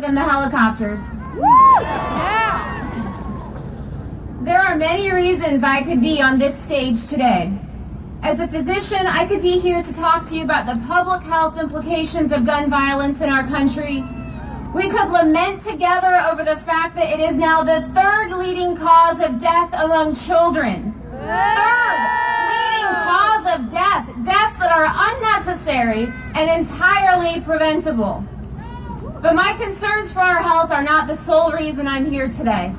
Than the helicopters. There are many reasons I could be on this stage today. As a physician, I could be here to talk to you about the public health implications of gun violence in our country. We could lament together over the fact that it is now the third leading cause of death among children. Third leading cause of death. Deaths that are unnecessary and entirely preventable. But my concerns for our health are not the sole reason I'm here today.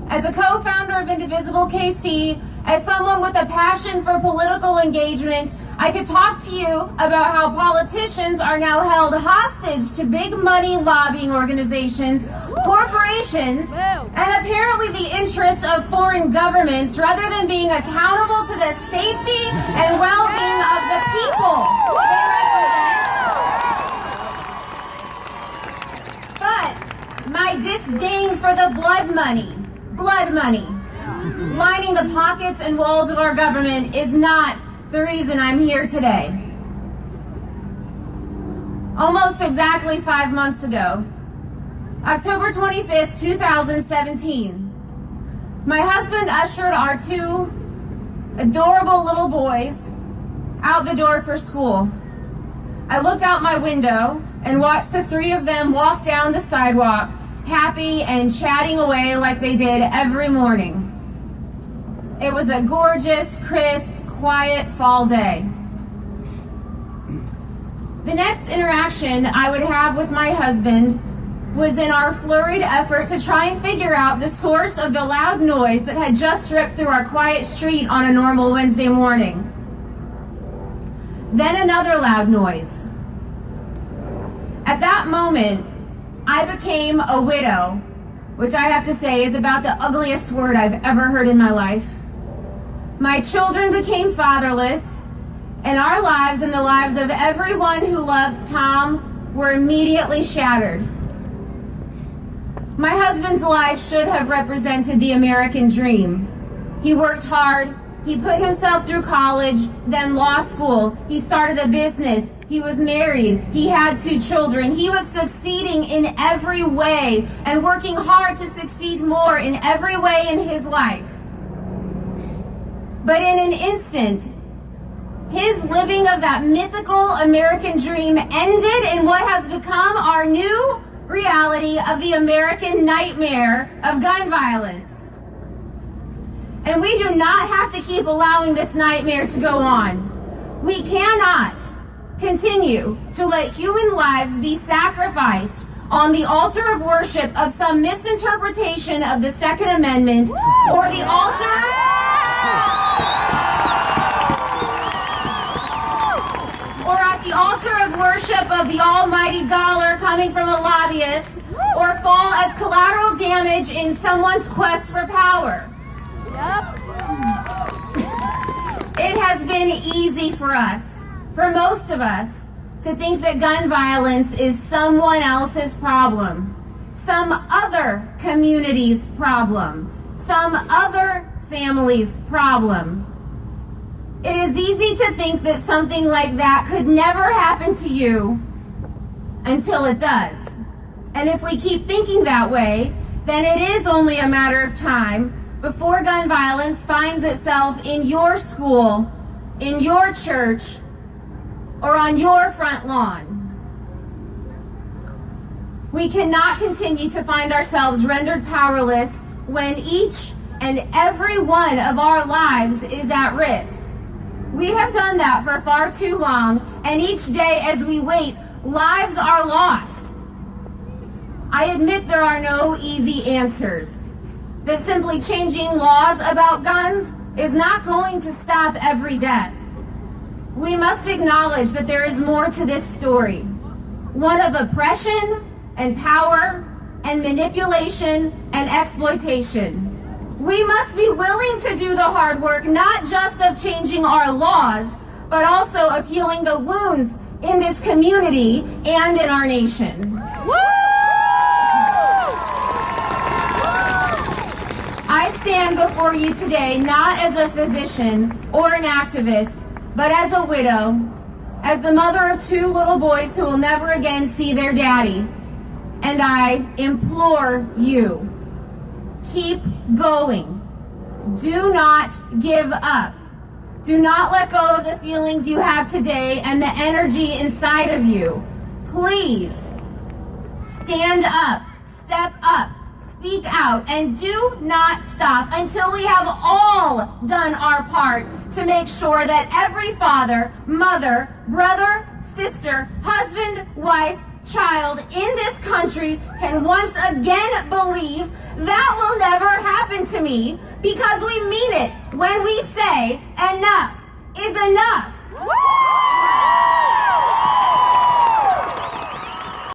As a co-founder of Indivisible KC, as someone with a passion for political engagement, I could talk to you about how politicians are now held hostage to big money lobbying organizations, corporations, and apparently the interests of foreign governments rather than being accountable to the safety and well-being of the people they represent. But my disdain for the blood money, lining the pockets and walls of our government is not the reason I'm here today. Almost exactly 5 months ago, October 25th, 2017, my husband ushered our two adorable little boys out the door for school. I looked out my window and watched the three of them walk down the sidewalk, happy and chatting away like they did every morning. It was a gorgeous, crisp, quiet fall day. The next interaction I would have with my husband was in our flurried effort to try and figure out the source of the loud noise that had just ripped through our quiet street on a normal Wednesday morning. Then another loud noise. At that moment, I became a widow, which I have to say is about the ugliest word I've ever heard in my life. My children became fatherless, and our lives and the lives of everyone who loved Tom were immediately shattered. My husband's life should have represented the American dream. He worked hard. He put himself through college, then law school. He started a business. He was married. He had 2 children. He was succeeding in every way and working hard to succeed more in every way in his life. But in an instant, his living of that mythical American dream ended in what has become our new reality of the American nightmare of gun violence. And we do not have to keep allowing this nightmare to go on. We cannot continue to let human lives be sacrificed on the altar of worship of some misinterpretation of the Second Amendment or the altar of worship of the almighty dollar coming from a lobbyist, or fall as collateral damage in someone's quest for power. It has been easy for us, for most of us, to think that gun violence is someone else's problem, some other community's problem, some other family's problem. It is easy to think that something like that could never happen to you until it does. And if we keep thinking that way, then it is only a matter of time before gun violence finds itself in your school, in your church, or on your front lawn. We cannot continue to find ourselves rendered powerless when each and every one of our lives is at risk. We have done that for far too long, and each day as we wait, lives are lost. I admit there are no easy answers, that simply changing laws about guns is not going to stop every death. We must acknowledge that there is more to this story, one of oppression and power and manipulation and exploitation. We must be willing to do the hard work, not just of changing our laws, but also of healing the wounds in this community and in our nation. I stand before you today not as a physician or an activist, but as a widow, as the mother of 2 little boys who will never again see their daddy, And I implore you, keep going. Do not give up. Do not let go of the feelings you have today and the energy inside of you. Please, stand up, step up, speak out, and do not stop until we have all done our part to make sure that every father, mother, brother, sister, husband, wife, child in this country can once again believe that will never happen to me, because we mean it when we say enough is enough.